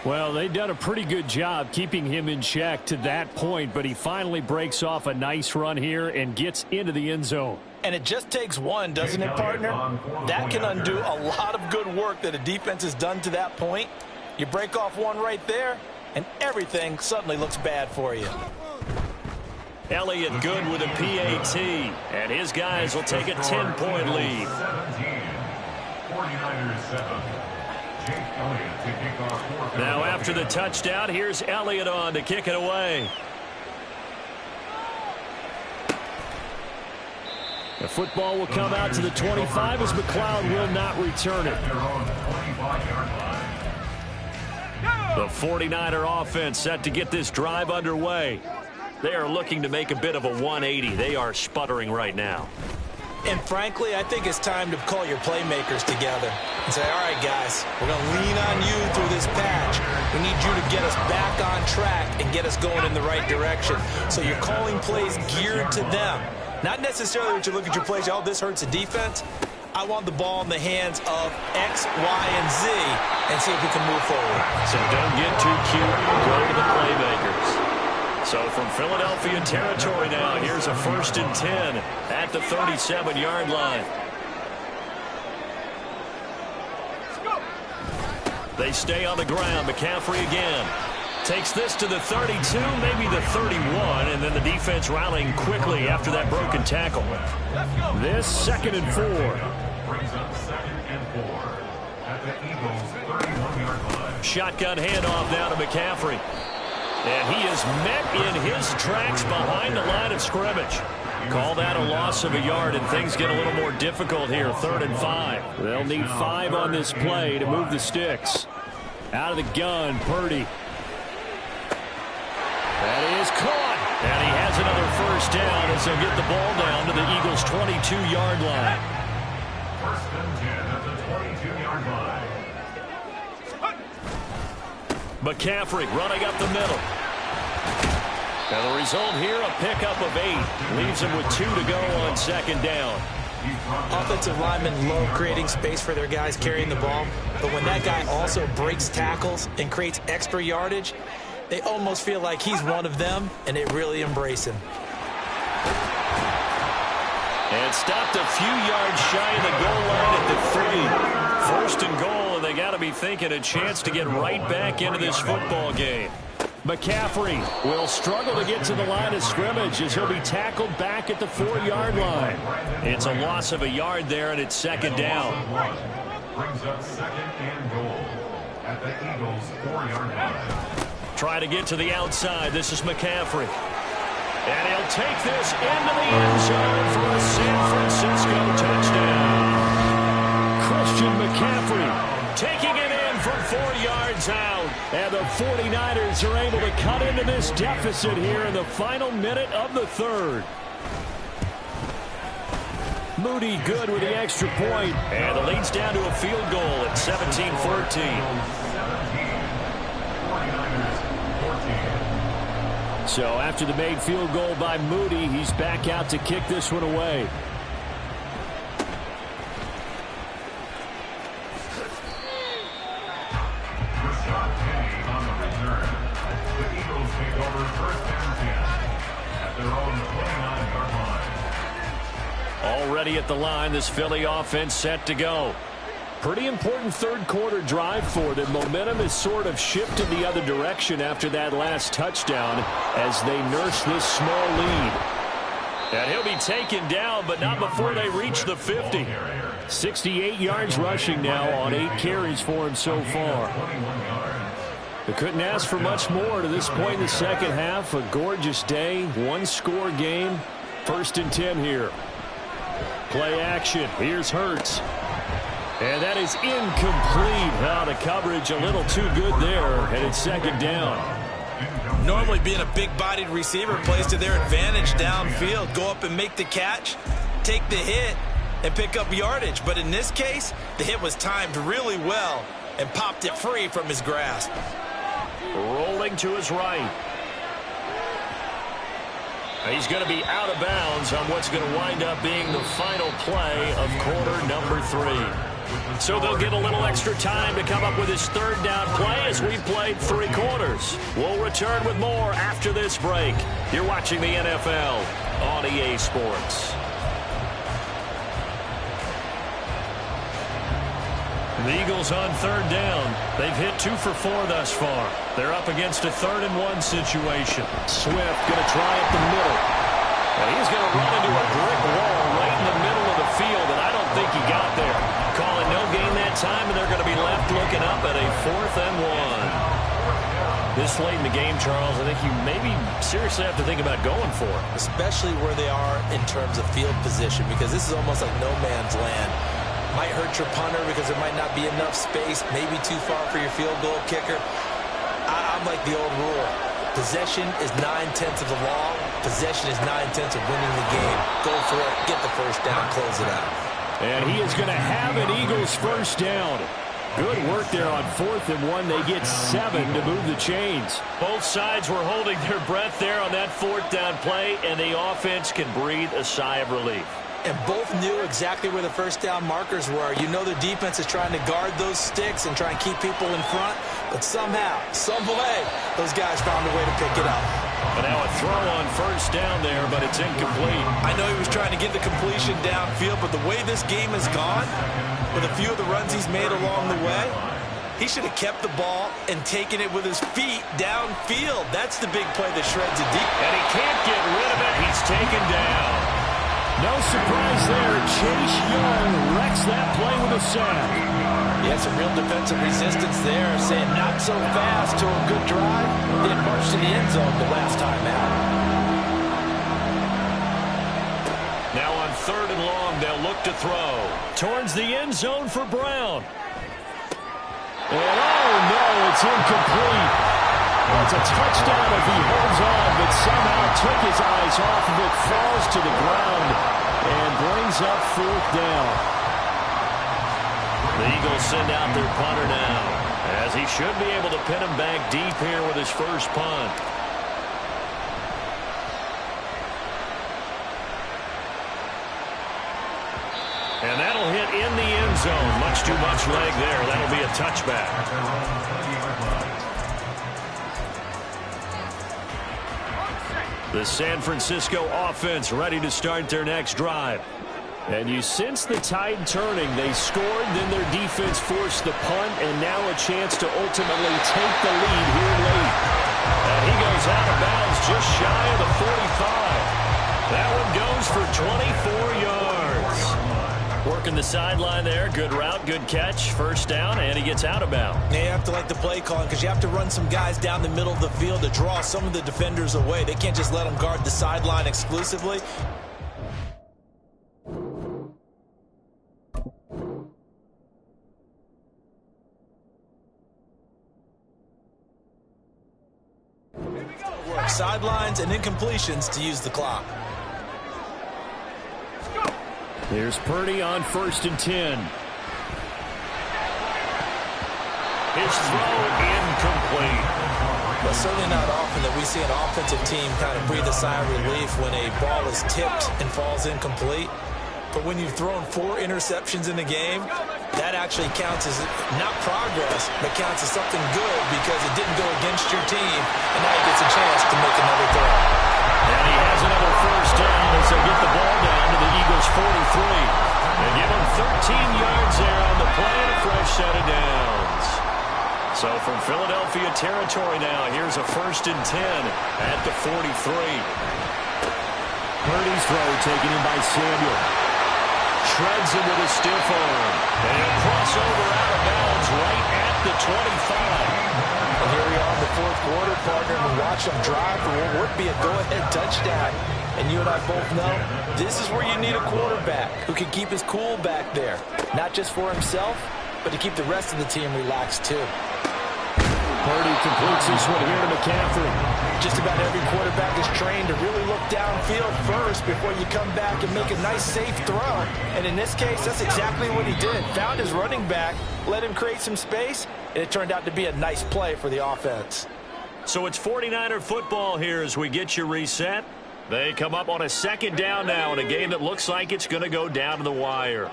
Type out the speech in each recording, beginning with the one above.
Well, they've done a pretty good job keeping him in check to that point, but he finally breaks off a nice run here and gets into the end zone. And it just takes one, doesn't it, partner? That can undo a lot of good work that a defense has done to that point. You break off one right there, and everything suddenly looks bad for you. Elliott good with a PAT, and his guys will take a 10-point lead. 49ers 7. Now after the touchdown, here's Elliott on to kick it away. The football will come out to the 25 as McLeod will not return it. The 49er offense set to get this drive underway. They are looking to make a bit of a 180. They are sputtering right now. And frankly, I think it's time to call your playmakers together and say, all right, guys, we're going to lean on you through this patch. We need you to get us back on track and get us going in the right direction. So you're calling plays geared to them. Not necessarily that you look at your plays, oh, this hurts the defense. I want the ball in the hands of X, Y, and Z and see if we can move forward. So don't get too cute. Go to the playmakers. So from Philadelphia territory now, here's a 1st and 10 at the 37-yard line. They stay on the ground. McCaffrey again. Takes this to the 32, maybe the 31, and then the defense rallying quickly after that broken tackle. This 2nd and 4. Brings up 2nd and 4 at the Eagles' 31-yard line. Shotgun handoff now to McCaffrey. And he is met in his tracks behind the line of scrimmage. Call that a loss of a yard, and things get a little more difficult here. 3rd and 5. They'll need 5 on this play to move the sticks. Out of the gun, Purdy. That is caught. And he has another 1st down as they'll get the ball down to the Eagles' 22-yard line. 1st and 10 at the 22-yard line. McCaffrey running up the middle. And the result here, a pickup of 8. Leaves him with 2 to go on 2nd down. Offensive linemen love creating space for their guys carrying the ball, but when that guy also breaks tackles and creates extra yardage, they almost feel like he's one of them, and they really embrace him. And stopped a few yards shy of the goal line at the 3. 1st and goal, and they got to be thinking a chance to get right back into this football game. McCaffrey will struggle to get to the line of scrimmage as he'll be tackled back at the 4-yard line. It's a loss of a yard there, and it's 2nd down. Brings up 2nd and goal at the Eagles' 4-yard line. Try to get to the outside. This is McCaffrey. And he'll take this into the end zone for a San Francisco touchdown. Christian McCaffrey taking it in from 4 yards out. And the 49ers are able to cut into this deficit here in the final minute of the 3rd. Moody good with the extra point. And the lead's down to a field goal at 17-14. So after the made field goal by Moody, he's back out to kick this one away. Already at the line, this Philly offense set to go. Pretty important 3rd quarter drive for them. Momentum has sort of shifted the other direction after that last touchdown as they nurse this small lead. And he'll be taken down, but not before they reach the 50. 68 yards rushing now on 8 carries for him so far. They couldn't ask for much more to this point in the 2nd half. A gorgeous day, 1-score game. 1st and 10 here. Play action. Here's Hurts. And that is incomplete. Now the coverage a little too good there, and it's 2nd down. Normally being a big-bodied receiver plays to their advantage downfield. Go up and make the catch, take the hit, and pick up yardage. But in this case, the hit was timed really well and popped it free from his grasp. Rolling to his right. He's going to be out of bounds on what's going to wind up being the final play of quarter number 3. So they'll get a little extra time to come up with his third down play as we played 3 quarters. We'll return with more after this break. You're watching the NFL on EA Sports. The Eagles on 3rd down. They've hit 2 for 4 thus far. They're up against a 3rd-and-1 situation. Swift going to try up the middle. Well, he's going to run into a brick wall right in the middle of the field, and I don't think he got there. Calling no gain that time, and they're going to be left looking up at a 4th-and-1. This late in the game, Charles, I think you maybe seriously have to think about going for it. Especially where they are in terms of field position, because this is almost like no man's land. Might hurt your punter because there might not be enough space, maybe too far for your field goal kicker. I'm like the old rule. Possession is 9/10 of the law. Possession is 9/10 of winning the game. Go for it. Get the first down. Close it out. And he is going to have an Eagles first down. Good work there on 4th-and-1. They get 7 to move the chains. Both sides were holding their breath there on that 4th down play, and the offense can breathe a sigh of relief. And both knew exactly where the first down markers were. You know the defense is trying to guard those sticks and try and keep people in front. But somehow, some way, those guys found a way to pick it up. And now a throw on 1st down there, but it's incomplete. I know he was trying to get the completion downfield, but the way this game has gone, with a few of the runs he's made along the way, he should have kept the ball and taken it with his feet downfield. That's the big play that shreds it deep. And he can't get rid of it. He's taken down. No surprise there. Chase Young wrecks that play with a sack. He had some real defensive resistance there, saying not so fast to a good drive. Then marched to the end zone the last time out. Now on 3rd and long, they'll look to throw. Towards the end zone for Brown. And oh no, it's incomplete. Well, it's a touchdown if he holds on, but somehow took his eyes off of it, falls to the ground, and brings up 4th down. The Eagles send out their punter now, as he should be able to pin him back deep here with his first punt. And that'll hit in the end zone. Much too much leg there. That'll be a touchback. The San Francisco offense ready to start their next drive. And you sense the tide turning. They scored, then their defense forced the punt, and now a chance to ultimately take the lead here late. And he goes out of bounds just shy of the 45. That one goes for 24 yards. Working the sideline there. Good route, good catch. First down, and he gets out of bounds. Now you have to like the play calling because you have to run some guys down the middle of the field to draw some of the defenders away. They can't just let them guard the sideline exclusively. Work sidelines and incompletions to use the clock. Here's Purdy on 1st and 10. His throw incomplete. Well, certainly not often that we see an offensive team kind of breathe a sigh of relief when a ball is tipped and falls incomplete. But when you've thrown 4 interceptions in the game, that actually counts as not progress, but counts as something good because it didn't go against your team, and now he gets a chance to make another throw. And he has another first down as they get the ball down to the Eagles' 43. They give him 13 yards there on the play and a fresh set of downs. So from Philadelphia territory now, here's a 1st and 10 at the 43. Purdy's throw taken in by Samuel. Shreds him with a stiff arm. And he'll cross over out of bounds right at the 25. And here we are in the 4th quarter, partner, and we watch them drive for what would be a go-ahead touchdown. And you and I both know this is where you need a quarterback who can keep his cool back there. Not just for himself, but to keep the rest of the team relaxed too. Purdy completes this one here to McCaffrey. Just about every quarterback is trained to really look downfield first before you come back and make a nice, safe throw. And in this case, that's exactly what he did. Found his running back, let him create some space, and it turned out to be a nice play for the offense. So it's 49er football here as we get you reset. They come up on a 2nd down now in a game that looks like it's going to go down to the wire.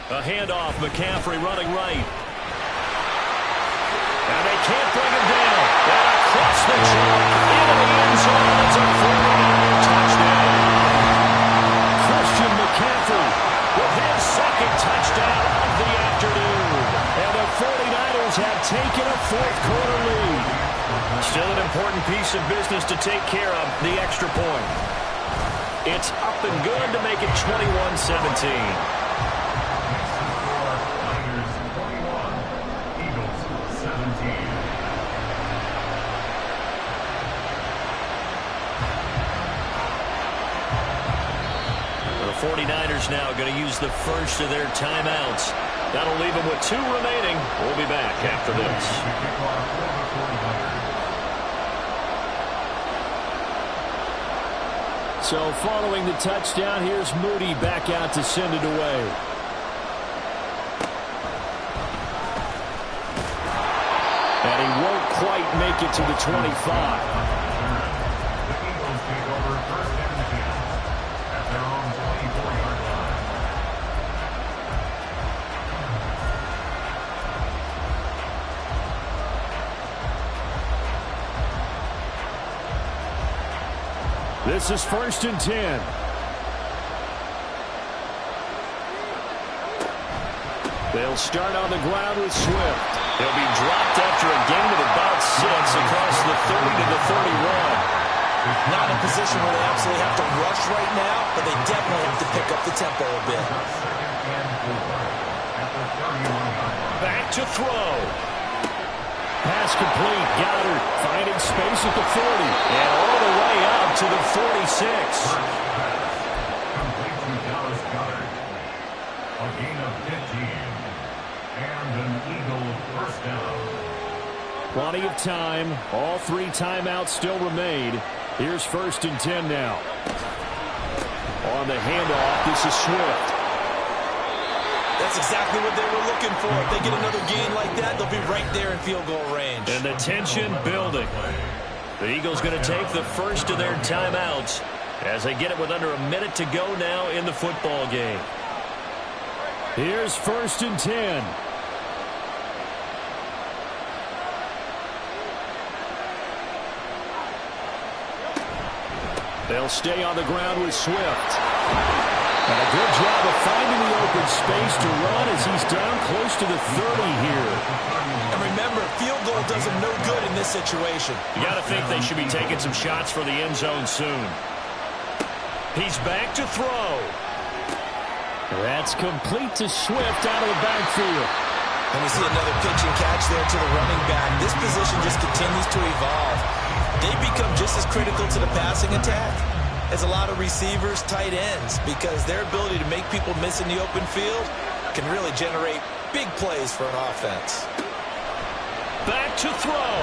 A handoff, McCaffrey running right. And they can't bring him down. And across the chalk into the end zone. It's a 49er touchdown. Christian McCaffrey with his second touchdown of the afternoon. And the 49ers have taken a fourth-quarter lead. Still an important piece of business to take care of, the extra point. It's up and good to make it 21-17. The 49ers now going to use the first of their timeouts. That'll leave them with 2 remaining. We'll be back after this. So following the touchdown, here's Moody back out to send it away. And he won't quite make it to the 25. This is 1st and 10. They'll start on the ground with Swift. He'll be dropped after a gain of about 6 across the 30 to the 31. Not in a position where they absolutely have to rush right now, but they definitely have to pick up the tempo a bit. Back to throw. Pass complete. Goddard finding space at the 40. And all the way up to the 46. Complete to Dallas Goddard. A gain of 15. And an Eagle first down. Plenty of time. All 3 timeouts still remain. Here's 1st and 10 now. On the handoff, this is Swift. That's exactly what they were looking for. If they get another gain like that, they'll be right there in field goal range. And the tension building. The Eagles going to take the first of their timeouts as they get it with under a minute to go now in the football game. Here's 1st and 10. They'll stay on the ground with Swift. And a good job of finding the open space to run as he's down close to the 30 here. And remember, field goal does him no good in this situation. You got to think they should be taking some shots for the end zone soon. He's back to throw. That's complete to Swift out of the backfield. And we see another pitch and catch there to the running back. This position just continues to evolve. They become just as critical to the passing attack as a lot of receivers, tight ends, because their ability to make people miss in the open field can really generate big plays for an offense. Back to throw.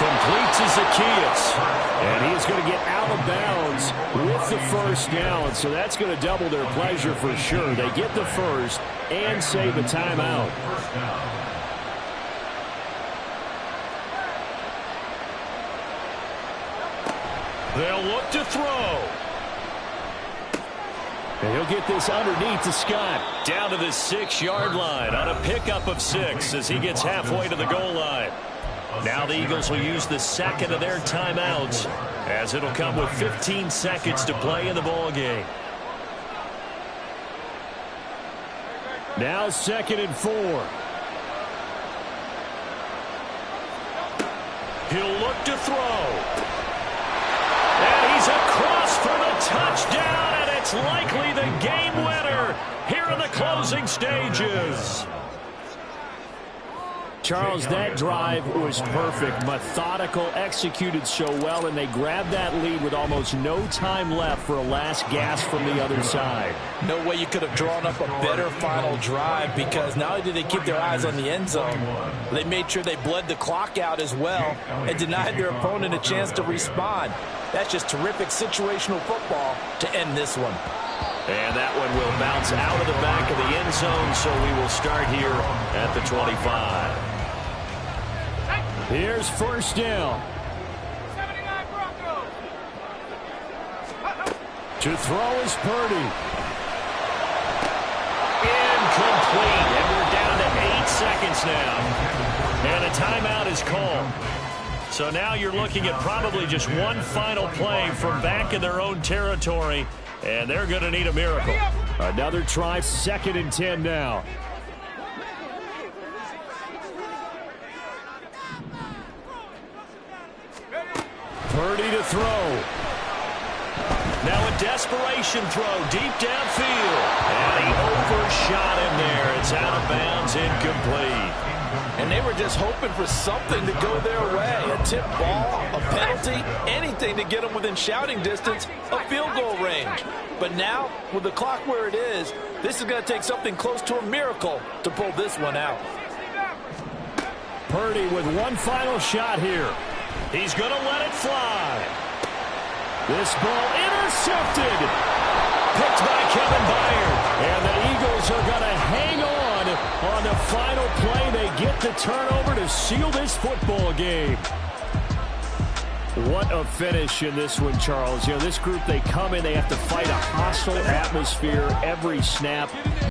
Complete to Zacchaeus. And he's going to get out of bounds with the first down, so that's going to double their pleasure for sure. They get the first and save a timeout. They'll look to throw. And he'll get this underneath to Scott. Down to the 6-yard line on a pickup of 6 as he gets halfway to the goal line. Now the Eagles will use the second of their timeouts as it'll come with 15 seconds to play in the ball game. Now 2nd and 4. He'll look to throw. And he's across for the touchdown, and it's likely the game winner here in the closing stages. Charles, that drive was perfect, methodical, executed so well, and they grabbed that lead with almost no time left for a last gasp from the other side. No way you could have drawn up a better final drive, because not only did they keep their eyes on the end zone, they made sure they bled the clock out as well and denied their opponent a chance to respond. That's just terrific situational football to end this one. And that one will bounce out of the back of the end zone, so we will start here at the 25. Here's first down. To throw is Purdy. seconds now. And a timeout is called. So now you're looking at probably just one final play from back in their own territory, and they're going to need a miracle. Another try, 2nd and 10 now. Purdy to throw. Now a desperation throw deep downfield. And he overshot him there. It's out of bounds, incomplete. And they were just hoping for something to go their way. A tip ball, a penalty, anything to get them within shouting distance of field goal range. But now, with the clock where it is, this is going to take something close to a miracle to pull this one out. Purdy with one final shot here. He's going to let it fly. This ball intercepted. Picked by Kevin Byard. And the Eagles are going to hang on the final play. They get the turnover to seal this football game. What a finish in this one, Charles. You know, this group, they come in, they have to fight a hostile atmosphere every snap.